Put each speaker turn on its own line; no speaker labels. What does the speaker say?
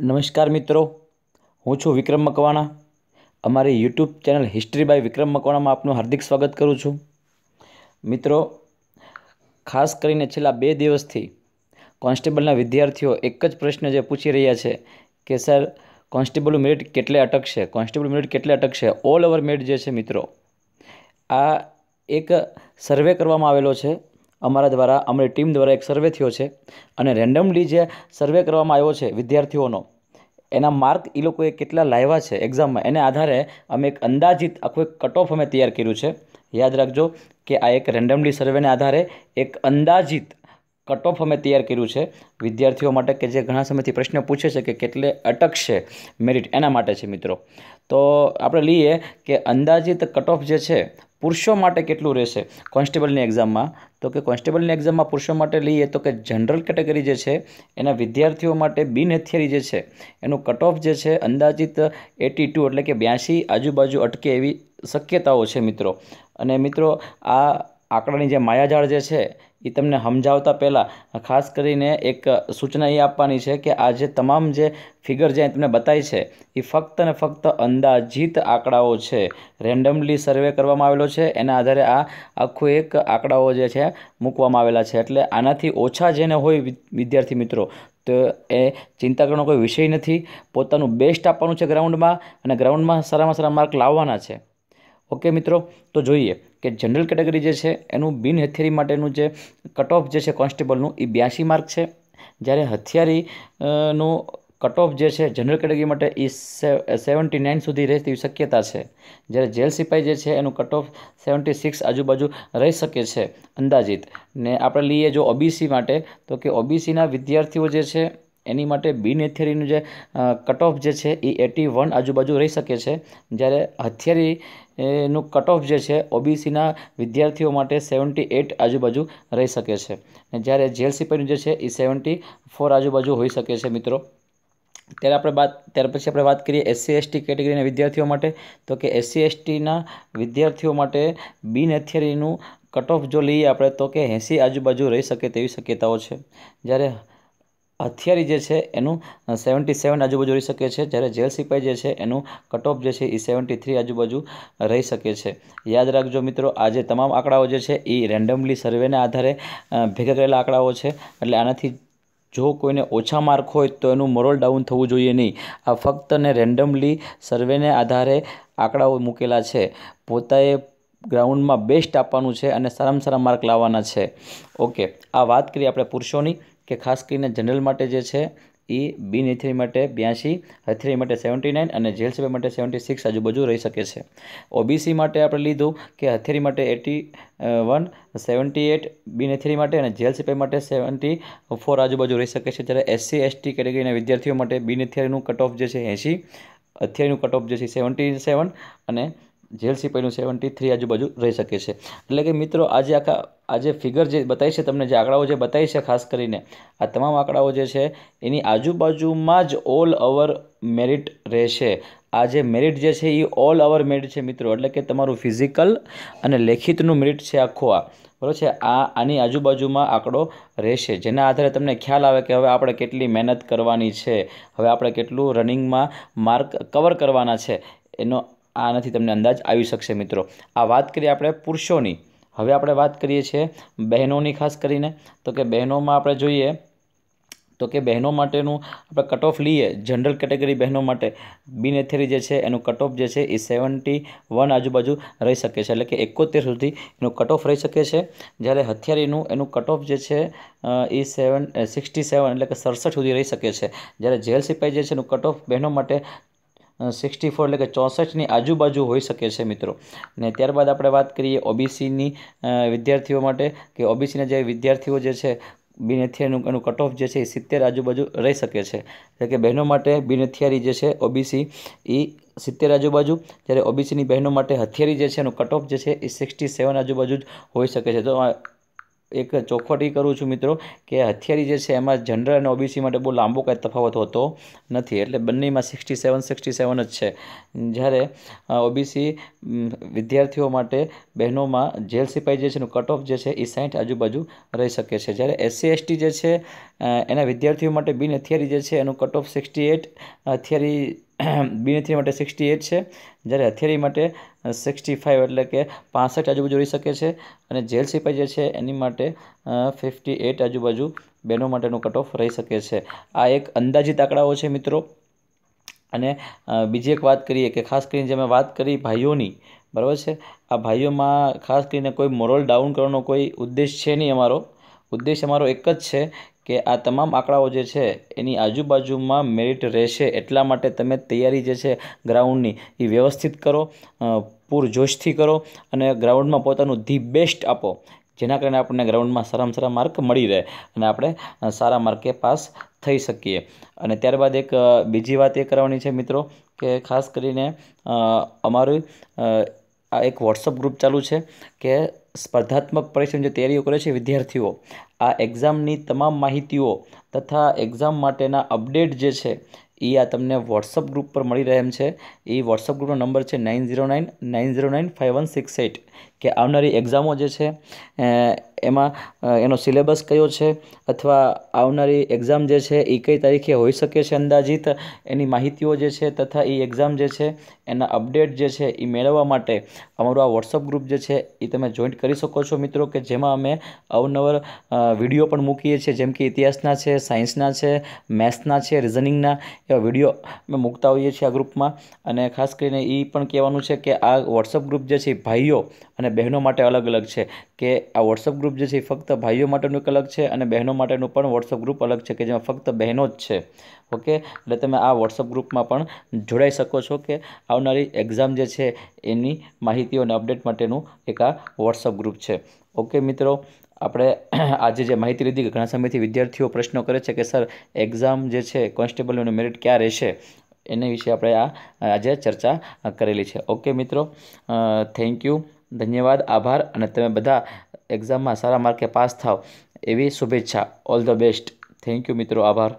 નમસ્કાર મિત્રો, હું છું વિક્રમ મકવાણા. અમારી યુટ્યુબ ચેનલ હિસ્ટ્રી બાય વિક્રમ મકવાણામાં આપનું હાર્દિક સ્વાગત કરું છું. મિત્રો, ખાસ કરીને છેલ્લા 2 દિવસથી કોન્સ્ટેબલના વિદ્યાર્થીઓ એક જ પ્રશ્ન જે પૂછી રહ્યા છે કે સર કોન્સ્ટેબલ મેરિટ કેટલે અટકશે, કોન્સ્ટેબલ મેરિટ કેટલે અટકશે. ઓલ ઓવર મેરિટ જે છે મિત્રો, આ એક સર્વે કરવામાં આવેલો છે અમારા દ્વારા, અમારી ટીમ દ્વારા એક સર્વે થયો છે અને રેન્ડમલી જે સર્વે કરવામાં આવ્યો છે વિદ્યાર્થીઓનો, એના માર્ક એ લોકોએ કેટલા લાવ્યા છે એક્ઝામમાં, એને આધારે અમે એક અંદાજિત આખું એક કટ ઓફ અમે તૈયાર કર્યું છે. યાદ રાખજો કે આ એક રેન્ડમલી સર્વેને આધારે એક અંદાજિત કટ ઓફ અમે તૈયાર કર્યું છે વિદ્યાર્થીઓ માટે, કે જે ઘણા સમયથી પ્રશ્ન પૂછે છે કે કેટલે અટકશે મેરિટ, એના માટે છે મિત્રો. તો આપણે લઈએ કે અંદાજિત કટ ઓફ જે છે પુરુષો માટે કેટલું રહેશે કોન્સ્ટેબલની એક્ઝામમાં. તો કે કોન્સ્ટેબલની એક્ઝામમાં પુરુષો માટે લઈએ તો કે જનરલ કેટેગરી જે છે એના વિદ્યાર્થીઓ માટે બિન હથિયારી જે છે એનું કટ ઓફ જે છે અંદાજિત 82 એટલે કે 82 આજુબાજુ અટકે એવી શક્યતાઓ છે મિત્રો. અને મિત્રો, આ આંકડાની જે માયાજાળ જે છે એ તમને સમજાવતા પહેલાં ખાસ કરીને એક સૂચના એ આપવાની છે કે આ જે તમામ જે ફિગર જે તમને બતાવી છે એ ફક્ત ને ફક્ત અંદાજિત આંકડાઓ છે. રેન્ડમલી સર્વે કરવામાં આવેલો છે, એના આધારે આ આખું એક આંકડાઓ જે છે મૂકવામાં આવેલા છે. એટલે આનાથી ઓછા જેને હોય વિદ્યાર્થી મિત્રો, તો એ ચિંતા કરવાનો કોઈ વિષય નથી. પોતાનું બેસ્ટ આપવાનું છે ગ્રાઉન્ડમાં, અને ગ્રાઉન્ડમાં સારામાં સારા માર્ક લાવવાના છે. ઓકે મિત્રો, તો જોઈએ કે જનરલ કેટેગરી જે છે એનું બિન હથિયારી માટેનું જે કટ ઓફ જે છે કોન્સ્ટેબલનું એ 82 માર્ક છે. જ્યારે હથિયારી નું કટ ઓફ જે છે જનરલ કેટેગરી માટે એ 79 સુધી રહે તેવી શક્યતા છે. જ્યારે જેલ સિપાઈ જે છે એનું કટ ઓફ 76 આજુબાજુ રહી શકે છે અંદાજિત. ને આપણે લઈએ જો ઓબીસી માટે, તો કે ઓબીસીના વિદ્યાર્થીઓ જે છે એની માટે બિન હથિયારીનું જે કટ ઓફ જે છે એ 81 આજુબાજુ રહી શકે છે. જ્યારે હથિયારી નું કટ ઓફ જે છે ઓબીસીના વિદ્યાર્થીઓ માટે 78 આજુબાજુ રહી શકે છે. જ્યારે જેલ સિપાઈનું જે છે એ 74 આજુબાજુ હોઈ શકે છે મિત્રો. ત્યાર પછી આપણે વાત કરીએ એસસી એસટી કેટેગરીના વિદ્યાર્થીઓ માટે. તો કે એસસી એસટીના વિદ્યાર્થીઓ માટે બિન હથિયારીનું કટ ઓફ જો લઈએ આપણે, તો કે 80 આજુબાજુ રહી શકે તેવી શક્યતાઓ છે. જ્યારે હથિયારી જે છે એનું 77 આજુબાજુ રહી શકે છે. જ્યારે જેલ સિપાઈ જે છે એનું કટ ઓફ જે છે એ 73 આજુબાજુ રહી શકે છે. યાદ રાખજો મિત્રો, આ જે તમામ આંકડાઓ જે છે એ રેન્ડમલી સર્વેના આધારે ભેગા કરેલા આંકડાઓ છે. એટલે આનાથી જો કોઈને ઓછા માર્ક હોય તો એનું મોરલ ડાઉન થવું જોઈએ નહીં. આ ફક્ત ને રેન્ડમલી સર્વેને આધારે આંકડાઓ મૂકેલા છે. પોતાએ ગ્રાઉન્ડમાં બેસ્ટ આપવાનું છે અને સારામાં સારા માર્ક લાવવાના છે. ઓકે, આ વાત કરીએ આપણે પુરુષોની, કે ખાસ કરીને જનરલ માટે જે છે એ બિન હથિયારી માટે 82, હથિયારી માટે 79 અને જેલ સિપાઈ માટે 76 આજુબાજુ રહી શકે છે. ઓબીસી માટે આપણે લીધું કે હથિયારી માટે 81, 78 બિન હથિયારી માટે, અને જેલ સિપાઈ માટે 74 આજુબાજુ રહી શકે છે. જ્યારે એસસી એસટી કેટેગરીના વિદ્યાર્થીઓ માટે બિન હથિયારીનું કટ ઓફ જે છે 80, હથિયારીનું કટ ઓફ જે છે 77 અને જેલ સિપાઈનું 73 આજુબાજુ રહી શકે છે. એટલે કે મિત્રો, આ જે ફિગર જે બતાવી છે તમને, જે આંકડાઓ જે બતાવી છે, ખાસ કરીને આ તમામ આંકડાઓ જે છે એની આજુબાજુમાં જ ઓલ ઓવર મેરિટ રહેશે. આ જે મેરિટ જે છે એ ઓલ ઓવર મેરિટ છે મિત્રો. એટલે કે તમારું ફિઝિકલ અને લેખિતનું મેરિટ છે આખું, આ બરાબર છે. આની આજુબાજુમાં આંકડો રહેશે, જેના આધારે તમને ખ્યાલ આવે કે હવે આપણે કેટલી મહેનત કરવાની છે, હવે આપણે કેટલું રનિંગમાં માર્ક કવર કરવાના છે, એનો આનાથી તમને અંદાજ આવી શકશે મિત્રો. આ વાત કરીએ આપણે પુરુષોની. હવે આપણે વાત કરીએ છીએ બહેનોની. ખાસ કરીને તો કે બહેનોમાં આપણે જોઈએ તો કે બહેનો માટેનું આપણે કટ ઓફ લઈએ, જનરલ કેટેગરી બહેનો માટે બિન હથિયારી જે છે એનું કટ ઓફ જે છે એ 71 આજુબાજુ રહી શકે છે. એટલે કે 71 સુધી એનું કટ ઓફ રહી શકે છે. જ્યારે હથિયારીનું એનું કટ ઓફ જે છે એ 67 એટલે કે 67 સુધી રહી શકે છે. જ્યારે જેલ સિપાઈ જે છે એનું કટ ઓફ બહેનો માટે 64 એટલે કે 64ની આજુબાજુ હોઈ શકે છે મિત્રો. ને ત્યારબાદ આપણે વાત કરીએ ઓબીસીની વિદ્યાર્થીઓ માટે, કે ઓબીસીના જે વિદ્યાર્થીઓ જે છે બિન હથિયારીનું એનું કટ ઓફ જે છે એ 70 આજુબાજુ રહી શકે છે. એટલે કે બહેનો માટે બિન હથિયારી જે છે ઓબીસી એ 70 આજુબાજુ, જ્યારે ઓબીસીની બહેનો માટે હથિયારી જે છે એનું કટ ઓફ જે છે એ 67 આજુબાજુ જ હોઈ શકે છે. તો એક ચોખવટ કરું છું મિત્રો કે હથિયારી જે છે એમાં જનરલ અને ઓબીસી માટે બહુ લાંબો કાંઈ તફાવત હોતો નથી, એટલે બંનેમાં 67 જ છે. જ્યારે ઓબીસી વિદ્યાર્થીઓ માટે બહેનોમાં જેલ સિપાઈ જે છે એનું કટ ઓફ જે છે એ 60 આજુબાજુ રહી શકે છે. જ્યારે SC ST જે છે એના વિદ્યાર્થીઓ માટે બિન હથિયારી જે છે એનું કટ ઓફ 68, હથિયારી બિન હથિયારી માટે 68 છે, જ્યારે હથિયારી માટે 65 એટલે કે 65 આજુબાજુ રહી શકે છે, અને જેલ સિપાઈ જે છે એની માટે 58 આજુબાજુ બહેનો માટેનું કટ ઓફ રહી શકે છે. આ એક અંદાજિત આંકડાઓ છે મિત્રો. અને બીજી એક વાત કરીએ કે ખાસ કરીને જે મેં વાત કરી ભાઈઓની, બરાબર છે, આ ભાઈઓમાં ખાસ કરીને કોઈ મોરલ ડાઉન કરવાનો કોઈ ઉદ્દેશ છે નહીં. ઉદ્દેશ અમારો એક જ છે કે આ તમામ આંકડાઓ જે છે એની આજુબાજુમાં મેરિટ રહેશે, એટલા માટે તમે તૈયારી જે છે ગ્રાઉન્ડની એ વ્યવસ્થિત કરો, પૂરજોશથી કરો અને ગ્રાઉન્ડમાં પોતાનું ધી બેસ્ટ આપો, જેના કારણે આપણને ગ્રાઉન્ડમાં સારામાં સારા માર્ક મળી રહે અને આપણે સારા માર્કે પાસ થઈ શકીએ. અને ત્યારબાદ એક બીજી વાત એ કરવાની છે મિત્રો કે ખાસ કરીને અમારું આ એક વોટ્સઅપ ગ્રુપ ચાલુ છે કે સ્પર્ધાત્મક પરીક્ષાની જે તૈયારીઓ કરે છે વિદ્યાર્થીઓ, આ એક્ઝામની તમામ માહિતીઓ તથા એક્ઝામ માટેના અપડેટ જે છે એ આ તમને વોટ્સઅપ ગ્રુપ પર મળી રહે એમ છે. એ વોટ્સઅપ ગ્રુપનો નંબર છે 9099095168, કે આવનારી એક્ઝામો જે છે એમાં એનો સિલેબસ કયો છે અથવા આવનારી એક્ઝામ જે છે એ કઈ તારીખે હોઈ શકે છે અંદાજિત, એની માહિતીઓ જે છે તથા એ એક્ઝામ જે છે એના અપડેટ જે છે એ મેળવવા માટે અમારું આ વોટ્સઅપ ગ્રુપ જે છે એ તમે જોઈન્ટ કરી શકો છો મિત્રો, કે જેમાં અમે અવનવર વિડીયો પણ મૂકીએ છીએ, જેમ કે ઇતિહાસના છે, સાયન્સના છે, મેથ્સના છે, રિઝનિંગના, એવા વિડીયો અમે મૂકતા હોઈએ છીએ આ ગ્રુપમાં. અને ખાસ કરીને એ પણ કહેવાનું છે કે આ વોટ્સઅપ ગ્રુપ જે છે ભાઈઓ અને બહેનો માટે અલગ અલગ છે, કે આ વોટ્સઅપ ગ્રુપ જે છે એ ફક્ત ભાઈઓ માટેનું એક અલગ છે અને બહેનો માટેનું પણ વોટ્સઅપ ગ્રુપ અલગ છે, કે જેમાં ફક્ત બહેનો જ છે. ઓકે, એટલે તમે આ વોટ્સઅપ ગ્રુપમાં પણ જોડાઈ શકો છો, કે આવનારી એક્ઝામ જે છે એની માહિતીઓ અને અપડેટ માટેનું એક આ વોટ્સઅપ ગ્રુપ છે. ઓકે મિત્રો, આપણે આજે જે માહિતી લીધી કે ઘણા સમયથી વિદ્યાર્થીઓ પ્રશ્નો કરે છે કે સર એક્ઝામ જે છે કોન્સ્ટેબલનું મેરિટ ક્યાં રહેશે, એના વિશે આપણે આજે ચર્ચા કરેલી છે. ઓકે મિત્રો, થેન્ક યુ, ધન્યવાદ, આભાર, અને તમે બધા એક્ઝામમાં સારા માર્કે પાસ થાવ એવી શુભેચ્છા. All the best. Thank you મિત્રો, આભાર.